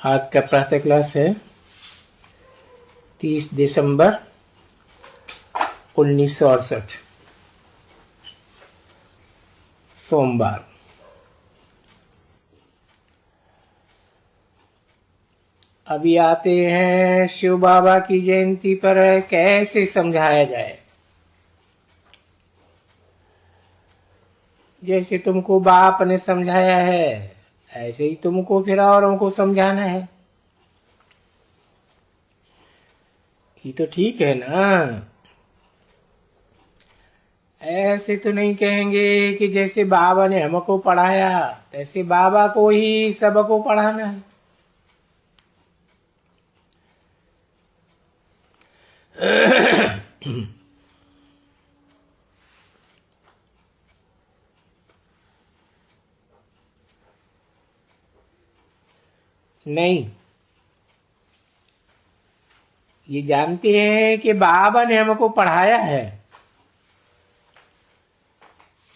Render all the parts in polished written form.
आज का प्रातः क्लास है 30 दिसंबर 1968 सोमवार। अभी आते हैं शिव बाबा की जयंती पर कैसे समझाया जाए। जैसे तुमको बाप ने समझाया है ऐसे ही तुमको फिर औरों को समझाना है। ये तो ठीक है ना। ऐसे तो नहीं कहेंगे कि जैसे बाबा ने हमको पढ़ाया तैसे बाबा को ही सबको पढ़ाना है। नहीं, ये जानते हैं कि बाबा ने हमको पढ़ाया है।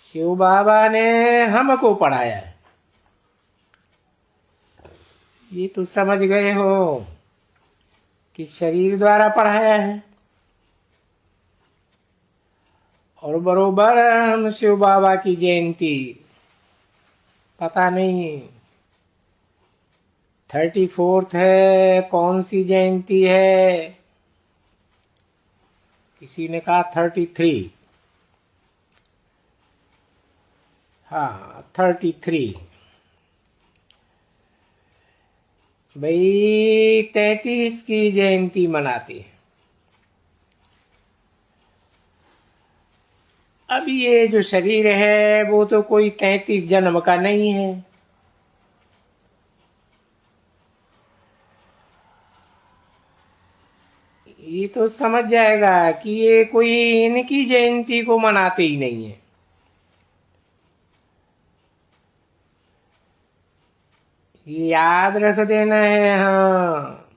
शिव बाबा ने हमको पढ़ाया है। ये तो समझ गए हो कि शरीर द्वारा पढ़ाया है। और बरोबर हम शिव बाबा की जयंती पता नहीं 34th है, कौन सी जयंती है। किसी ने कहा 33। हाँ 33। भाई 33 की जयंती मनाते हैं। अब ये जो शरीर है वो तो कोई 33 जन्म का नहीं है। ये तो समझ जाएगा कि ये कोई इनकी जयंती को मनाते ही नहीं है। ये याद रख देना है। हाँ,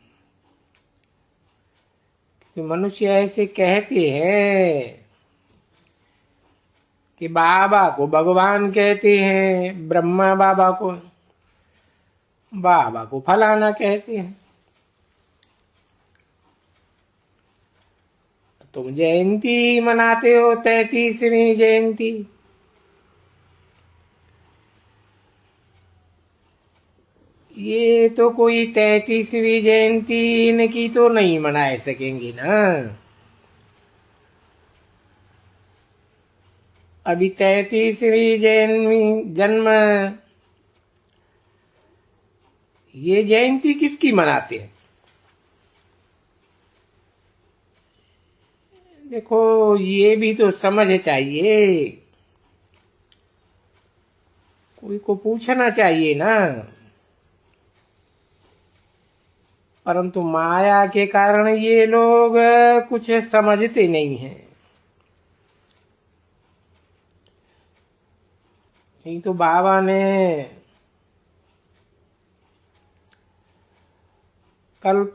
कि मनुष्य ऐसे कहते हैं कि बाबा को भगवान कहते हैं, ब्रह्मा बाबा को फलाना कहते हैं। तुम जयंती मनाते हो 33वीं जयंती। ये तो कोई 33वीं जयंती इनकी तो नहीं मना सकेंगे ना। अभी 33वीं जन्म ये जयंती किसकी मनाते हैं। देखो ये भी तो समझ चाहिए, कोई को पूछना चाहिए ना। परंतु माया के कारण ये लोग कुछ समझते नहीं हैं। नहीं तो बाबा ने कल्प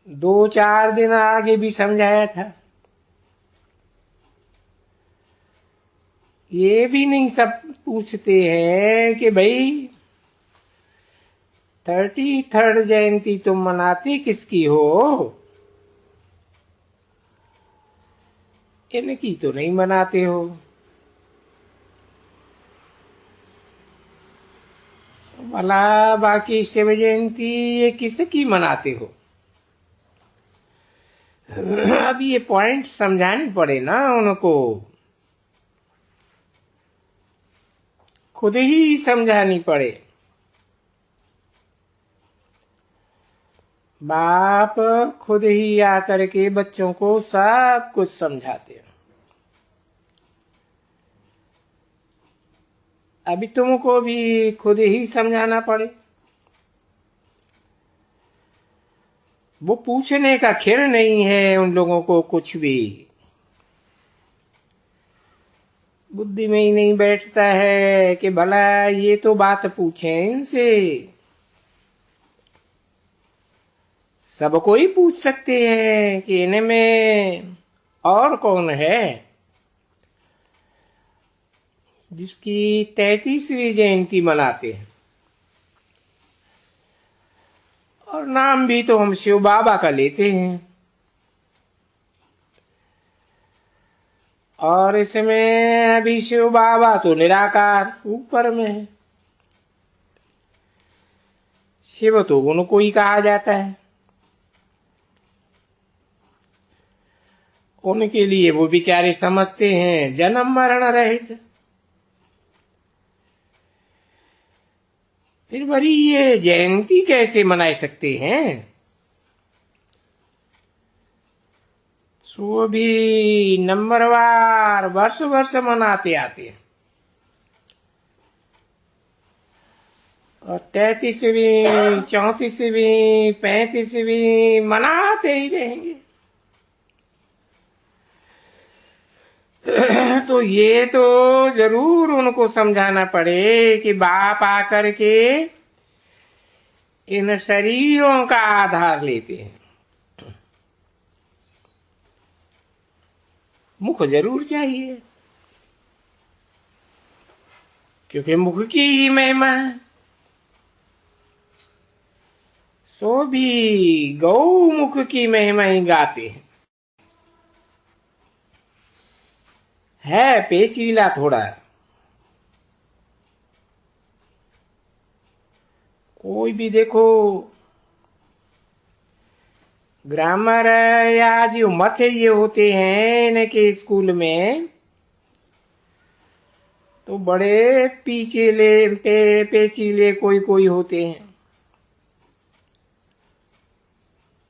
2-4 दिन आगे भी समझाया था। ये भी नहीं सब पूछते हैं कि भाई 33rd जयंती तुम मनाते किसकी हो। इनकी तो नहीं मनाते हो। भला बाकी शिव जयंती ये किसकी मनाते हो। अब ये पॉइंट समझाने पड़े ना उनको, खुद ही समझानी पड़े। बाप खुद ही आकर के बच्चों को सब कुछ समझाते हैं। अभी तुमको भी खुद ही समझाना पड़े। वो पूछने का खैर नहीं है उन लोगों को, कुछ भी बुद्धि में ही नहीं बैठता है कि भला ये तो बात पूछे इनसे। सबको ही पूछ सकते हैं कि इनमें और कौन है जिसकी 33वीं जयंती मनाते हैं। और नाम भी तो हम शिव बाबा का लेते हैं, और इसमें अभी शिव बाबा तो निराकार ऊपर में है, शिव तो उनको ही कहा जाता है। उनके लिए वो बेचारे समझते हैं जन्म मरण रहित। फिर बड़ी ये जयंती कैसे मना सकते हैं? सो भी नंबरवार वर्ष वर्ष मनाते आते हैं, और 33वीं 34वीं 35वीं मनाते ही रहेंगे। तो ये तो जरूर उनको समझाना पड़े कि बाप आकर के इन शरीरों का आधार लेते हैं। मुख जरूर चाहिए, क्योंकि मुख की ही महिमा है। सो भी गौ मुख की महिमा ही गाते हैं। है पेचीला थोड़ा, कोई भी देखो ग्रामर या जो मत ये होते हैं इनके स्कूल में, तो बड़े पेचीले कोई कोई होते हैं।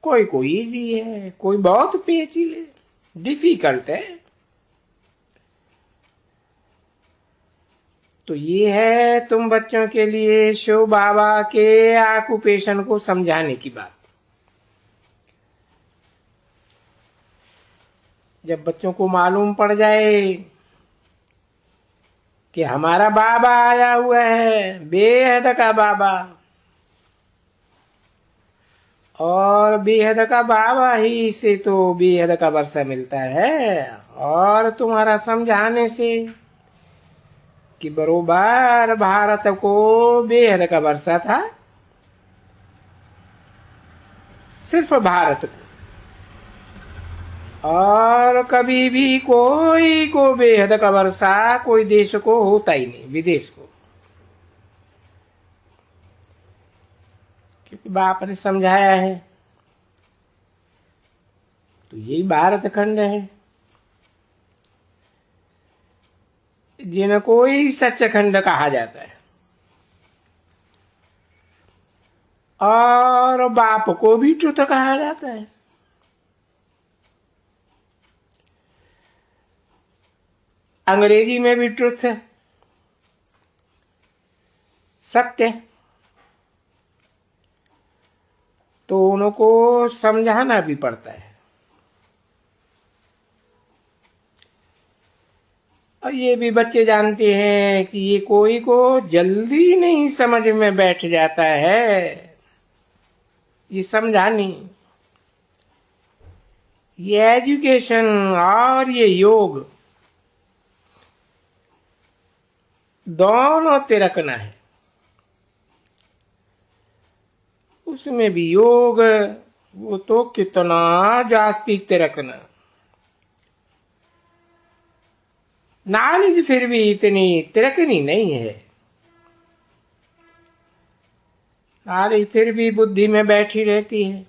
कोई कोई इजी है, कोई बहुत पेचीले डिफिकल्ट है। तो ये है तुम बच्चों के लिए शिव बाबा के ऑक्यूपेशन को समझाने की बात। जब बच्चों को मालूम पड़ जाए कि हमारा बाबा आया हुआ है, बेहद का बाबा, और बेहद का बाबा ही से तो बेहद का वर्षा मिलता है, और तुम्हारा समझाने से कि बरोबर भारत को बेहद का वर्षा था, सिर्फ भारत को, और कभी भी कोई को बेहद का वर्षा कोई देश को होता ही नहीं, विदेश को, क्योंकि बाप ने समझाया है। तो यही भारत खंड है जिनको ही सच खंड कहा जाता है, और बाप को भी ट्रुथ कहा जाता है। अंग्रेजी में भी ट्रुथ है, सत्य, तो उनको समझाना भी पड़ता है। और ये भी बच्चे जानते हैं कि ये कोई को जल्दी नहीं समझ में बैठ जाता है, ये समझानी, ये एजुकेशन और ये योग दोनों तिरकना है। उसमें भी योग वो तो कितना जास्ती तिरकना, नॉलेज फिर भी इतनी तिरकनी नहीं है। नॉलेज फिर भी बुद्धि में बैठी रहती है,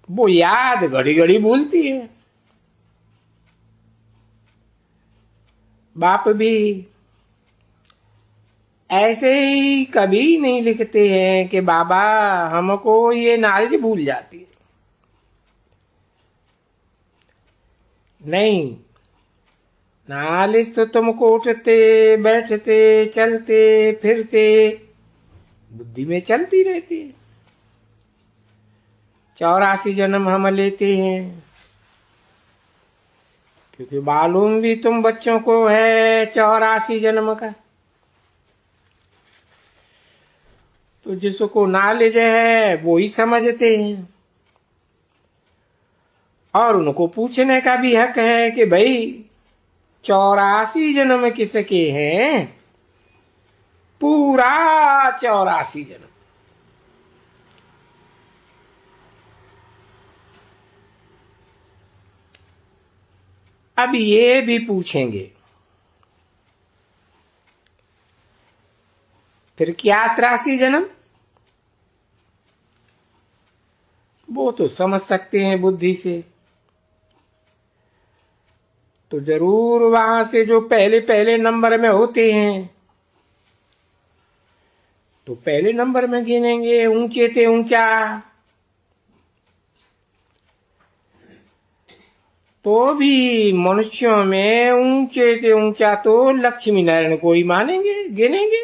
वो याद घड़ी घड़ी भूलती है। बाप भी ऐसे ही कभी नहीं लिखते हैं कि बाबा हमको ये नॉलेज भूल जाती है, नहीं, नॉलेज तो तुमको उठते बैठते चलते फिरते बुद्धि में चलती रहती है। 84 जन्म हम लेते हैं, क्योंकि मालूम भी तुम बच्चों को है 84 जन्म का। तो जिसको नॉलेज है वो ही समझते हैं, और उनको पूछने का भी हक है कि भाई 84 जन्म किसके हैं, पूरा 84 जन्म। अब ये भी पूछेंगे फिर क्या 83 जन्म? वो तो समझ सकते हैं बुद्धि से। तो जरूर वहां से जो पहले पहले नंबर में होते हैं तो पहले नंबर में गिनेंगे, ऊंचे ते ऊंचा। तो भी मनुष्यों में ऊंचे ते ऊंचा तो लक्ष्मी नारायण को ही मानेंगे, गिनेंगे।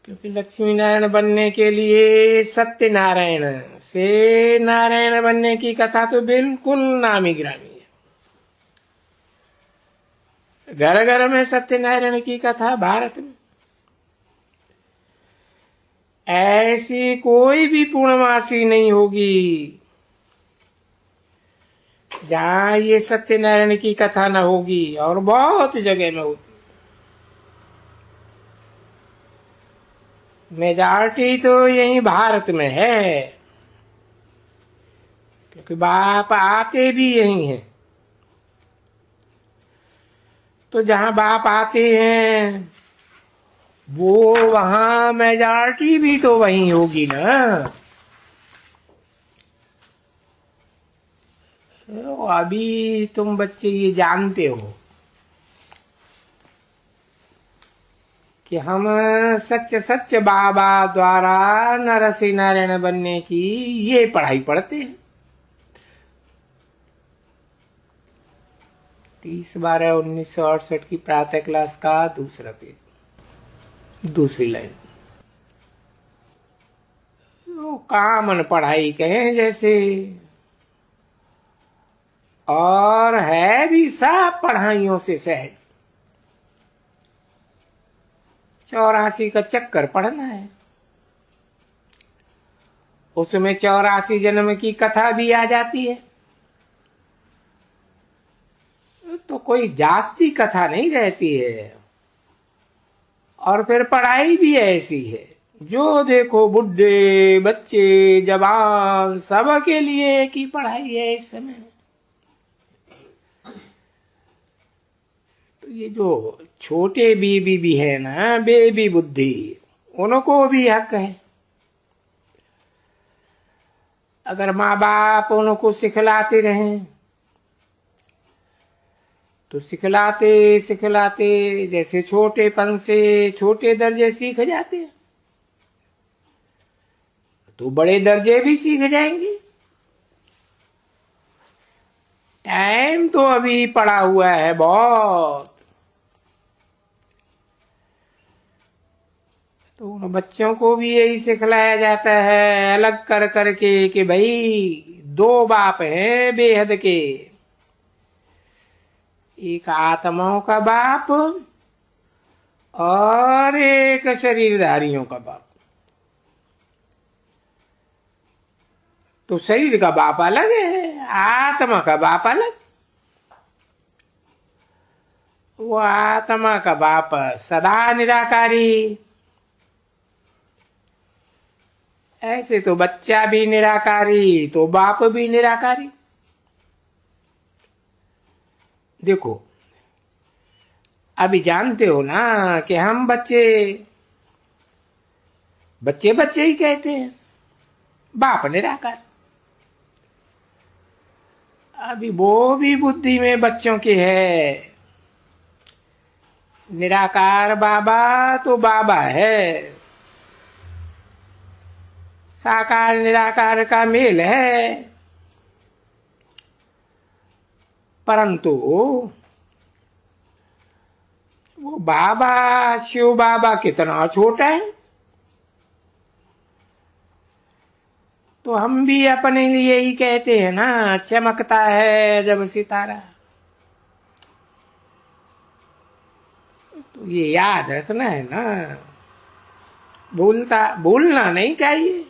क्योंकि लक्ष्मी नारायण बनने के लिए सत्यनारायण से नारायण बनने की कथा तो बिल्कुल नामी ग्रामी है। घर घर में सत्यनारायण की कथा भारत में। ऐसी कोई भी पूर्णमासी नहीं होगी जहां ये सत्यनारायण की कथा न होगी, और बहुत जगह में होती। मेजॉरिटी तो यही भारत में है, क्योंकि बाप आते भी यही हैं। तो जहां बाप आते हैं वो वहां मेजॉरिटी भी तो वही होगी ना। तो अभी तुम बच्चे ये जानते हो कि हम सच सच बाबा द्वारा नरसिंह नारायण बनने की ये पढ़ाई पढ़ते हैं। 30/12/1968 की प्रातः क्लास का दूसरा पेज, दूसरी लाइन। वो कामन पढ़ाई कहें जैसे, और है भी सब पढ़ाइयों से सहज। 84 का चक्कर पढ़ना है, उसमें 84 जन्म की कथा भी आ जाती है। तो कोई जास्ती कथा नहीं रहती है। और फिर पढ़ाई भी ऐसी है, जो देखो बुढ़े बच्चे जवान सबके लिए एक ही पढ़ाई है इस समय। तो ये जो छोटे बेबी भी है ना, बेबी बुद्धि, उनको भी हक है। अगर माँ बाप उनको सिखलाते रहें तो सिखलाते सिखलाते जैसे छोटेपन से छोटे दर्जे सीख जाते हैं तो बड़े दर्जे भी सीख जाएंगे। टाइम तो अभी पड़ा हुआ है बहुत। तो उन बच्चों को भी यही सिखलाया जाता है अलग कर करके कि भाई 2 बाप हैं बेहद के, एक आत्माओं का बाप और एक शरीरधारियों का बाप। तो शरीर का बाप अलग है, आत्मा का बाप अलग। वो आत्मा का बाप सदा निराकारी। ऐसे तो बच्चा भी निराकारी तो बाप भी निराकारी। देखो अभी जानते हो ना कि हम बच्चे बच्चे बच्चे ही कहते हैं, बाप निराकार। अभी वो भी बुद्धि में बच्चों की है। निराकार बाबा तो बाबा है, साकार निराकार का मेल है। परंतु वो बाबा शिव बाबा कितना छोटा है। तो हम भी अपने लिए ही कहते हैं ना, चमकता है जब सितारा। तो ये याद रखना है ना, भूलना नहीं चाहिए।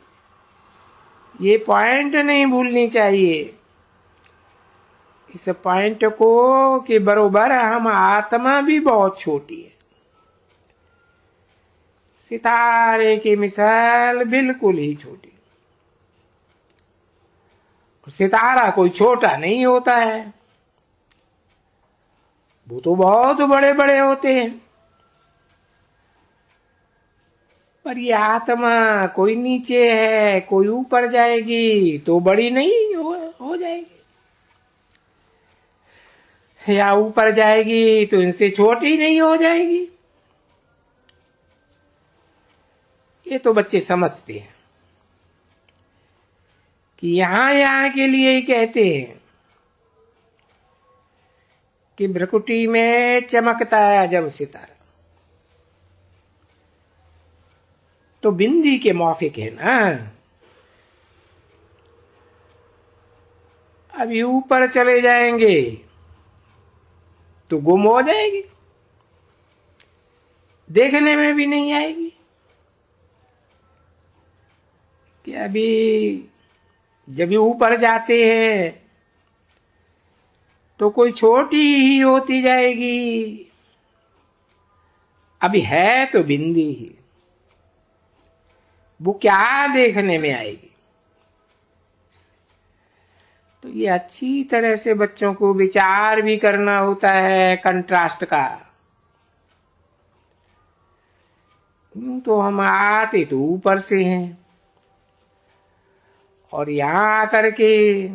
ये पॉइंट नहीं भूलनी चाहिए। इस पॉइंट को कि बरोबर हम आत्मा भी बहुत छोटी है। सितारे की मिसाल बिल्कुल ही छोटी। सितारा कोई छोटा नहीं होता है, वो तो बहुत बड़े बड़े होते हैं। पर ये आत्मा कोई नीचे है, कोई ऊपर जाएगी तो बड़ी नहीं हो जाएगी, या ऊपर जाएगी तो इनसे छोटी नहीं हो जाएगी। ये तो बच्चे समझते हैं कि यहां के लिए ही कहते हैं कि भ्रकुटी में चमकता है जब सितारा, तो बिंदी के मौफिक है ना। अभी ऊपर चले जाएंगे तो गुम हो जाएगी, देखने में भी नहीं आएगी। कि अभी जब ऊपर जाते हैं तो कोई छोटी ही होती जाएगी, अभी है तो बिंदी ही, वो क्या देखने में आएगी। तो ये अच्छी तरह से बच्चों को विचार भी करना होता है कंट्रास्ट का। तो हम आते तो ऊपर से हैं, और यहां आकर के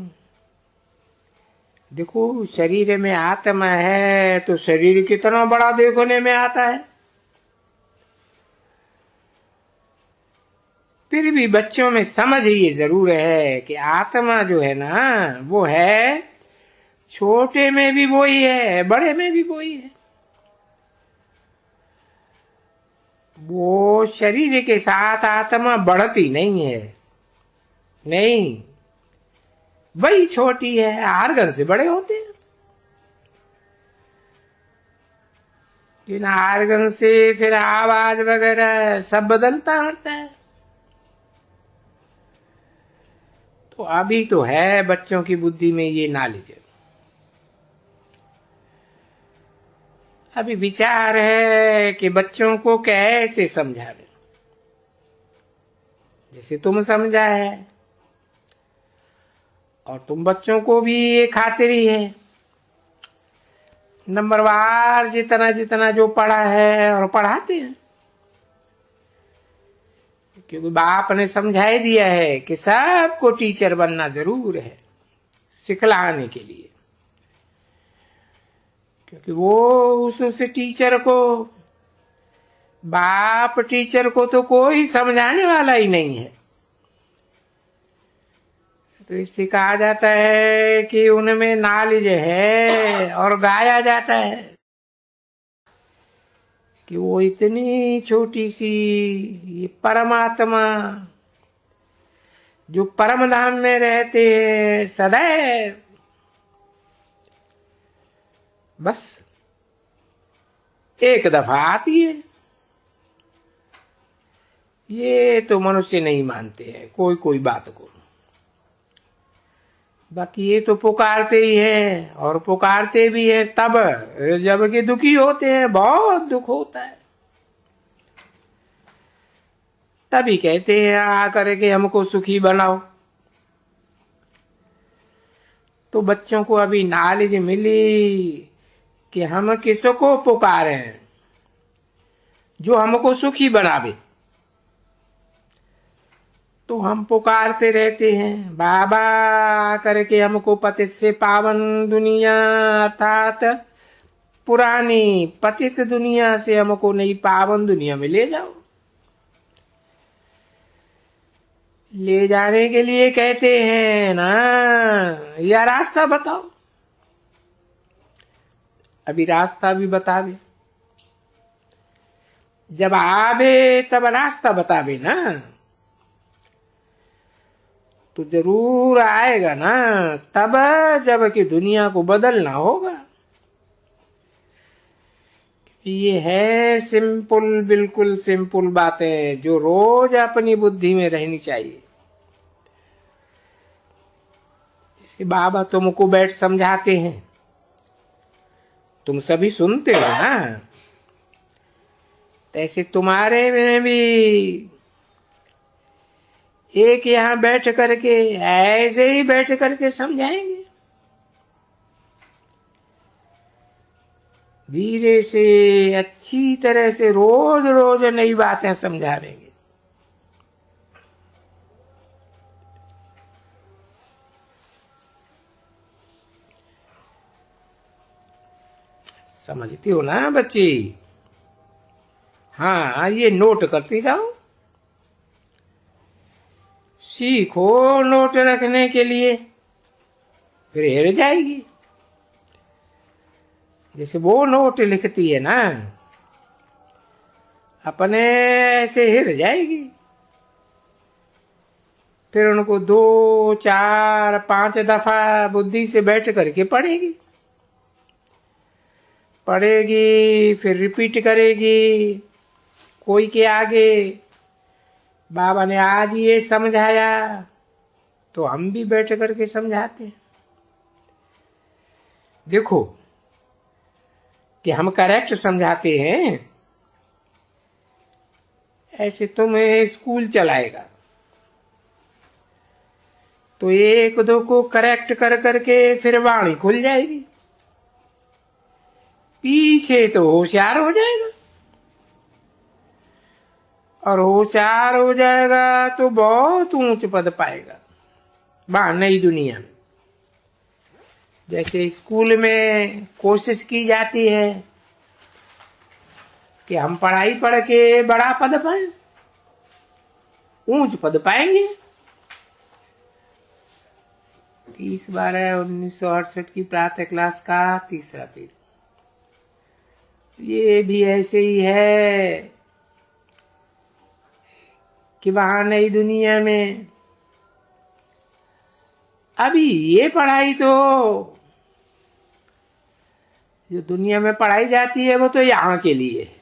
देखो शरीर में आत्मा है तो शरीर कितना बड़ा देखने में आता है। फिर भी बच्चों में समझ ये जरूर है कि आत्मा जो है ना वो है, छोटे में भी वही है, बड़े में भी वही है। वो शरीर के साथ आत्मा बढ़ती नहीं है, नहीं, वही छोटी है, आर्गन से बड़े होते हैं। इन आर्गन से फिर आवाज वगैरह सब बदलता रहता है। तो अभी तो है बच्चों की बुद्धि में ये नॉलेज, अभी विचार है कि बच्चों को कैसे समझावे, जैसे तुम समझा है, और तुम बच्चों को भी ये खातिरी है, नंबरवार जितना जितना जो पढ़ा है और पढ़ाते हैं, क्योंकि बाप ने समझा ही दिया है कि सबको टीचर बनना जरूर है सिखलाने के लिए। क्योंकि वो उस टीचर को, बाप टीचर को तो कोई समझाने वाला ही नहीं है। तो इससे कहा जाता है कि उनमें नॉलेज है, और गाया जाता है कि वो इतनी छोटी सी ये परमात्मा जो परम धाम में रहते हैं सदैव, बस एक दफा आती है। ये तो मनुष्य नहीं मानते हैं कोई कोई बात को, बाकी ये तो पुकारते ही हैं, और पुकारते भी हैं तब जबकि दुखी होते हैं, बहुत दुख होता है, तभी कहते हैं आकर के हमको सुखी बनाओ। तो बच्चों को अभी नॉलेज मिली कि हम किसको पुकारे हैं, जो हमको सुखी बनावे। तो हम पुकारते रहते हैं बाबा करके, हमको पतित से पावन दुनिया अर्थात पुरानी पतित दुनिया से हमको नई पावन दुनिया में ले जाओ। ले जाने के लिए कहते हैं ना, या रास्ता बताओ। अभी रास्ता भी बतावे, जब आवे तब रास्ता बतावे ना, तो जरूर आएगा ना तब जब कि दुनिया को बदलना होगा। ये है सिंपल, बिल्कुल सिंपल बातें जो रोज अपनी बुद्धि में रहनी चाहिए। जैसे बाबा तुमको बैठ समझाते हैं, तुम सभी सुनते हो ना, तैसे तुम्हारे में भी एक यहां बैठ करके ऐसे ही बैठ करके समझाएंगे। धीरे से अच्छी तरह से रोज रोज नई बातें समझावेंगे। समझती हो ना बच्ची? हाँ, ये नोट करती जाओ, सीखो नोट रखने के लिए, फिर हिर जाएगी। जैसे वो नोट लिखती है ना, अपने से हिर जाएगी। फिर उनको 2, 4, 5 दफा बुद्धि से बैठ करके पढ़ेगी, फिर रिपीट करेगी। कोई के आगे बाबा ने आज ये समझाया तो हम भी बैठ करके समझाते हैं। देखो कि हम करेक्ट समझाते हैं। ऐसे तुम्हें स्कूल चलाएगा तो 1-2 को करेक्ट कर करके फिर वाणी खुल जाएगी, पीछे तो होशियार हो जाएगा, और होशियार हो जाएगा तो बहुत ऊंच पद पाएगा वहां नई दुनिया में। जैसे स्कूल में कोशिश की जाती है कि हम पढ़ाई पढ़ के बड़ा पद पाए, ऊंच पद पाएंगे। 30/12/1968 की प्रातः क्लास का 3रा पीरियड। ये भी ऐसे ही है कि वहां नई दुनिया में अभी ये पढ़ाई तो जो दुनिया में पढ़ाई जाती है वो तो यहाँ के लिए है,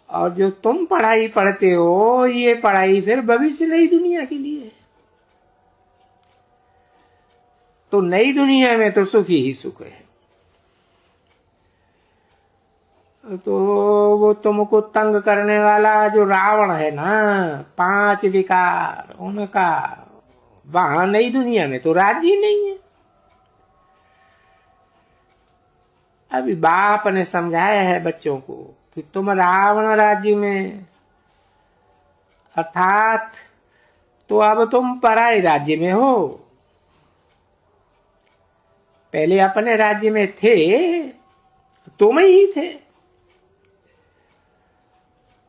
और जो तुम पढ़ाई पढ़ते हो ये पढ़ाई फिर भविष्य नई दुनिया के लिए है। तो नई दुनिया में तो सुख ही सुख है। तो वो तुमको तंग करने वाला जो रावण है ना, 5 विकार उनका, वहां नई दुनिया में तो राज्य नहीं है। अभी बाप ने समझाया है बच्चों को कि तुम रावण राज्य में, अर्थात तो अब तुम पराये राज्य में हो। पहले अपने राज्य में थे, तुम ही थे।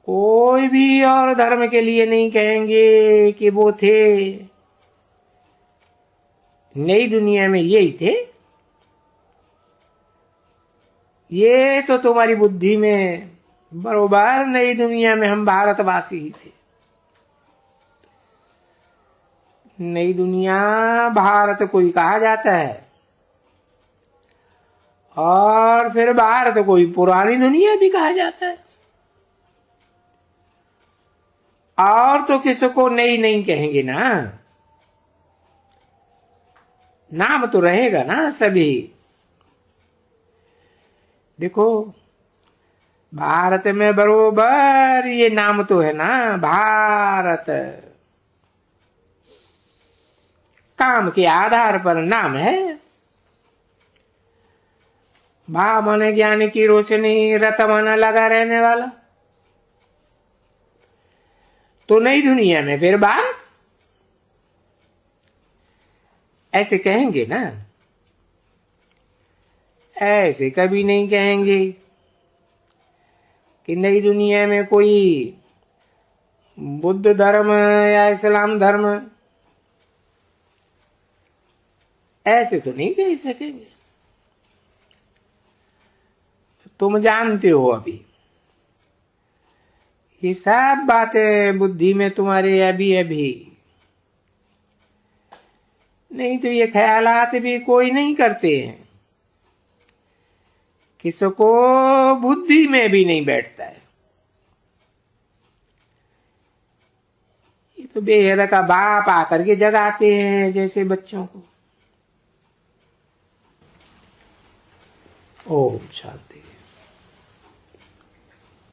कोई भी और धर्म के लिए नहीं कहेंगे कि वो थे, नई दुनिया में यही थे। ये तो तुम्हारी बुद्धि में बरोबर नई दुनिया में हम भारतवासी ही थे। नई दुनिया भारत को ही कहा जाता है, और फिर भारत को ही पुरानी दुनिया भी कहा जाता है। और तो किसको नई नहीं कहेंगे ना, नाम तो रहेगा ना सभी। देखो भारत में बरोबर ये नाम तो है ना, भारत। काम के आधार पर नाम है। भा माने ज्ञान की रोशनी, रत माना लगा रहने वाला। तो नई दुनिया में फिर भारत ऐसे कहेंगे ना, ऐसे कभी नहीं कहेंगे कि नई दुनिया में कोई बुद्ध धर्म या इस्लाम धर्म, ऐसे तो नहीं कह सकेंगे। तुम जानते हो अभी ये सब बातें बुद्धि में तुम्हारे अभी अभी, नहीं तो ये ख्यालात भी कोई नहीं करते हैं, किसको बुद्धि में भी नहीं बैठता है। ये तो बेहद का बाप आकर के जगाते हैं जैसे बच्चों को। ओम शांति।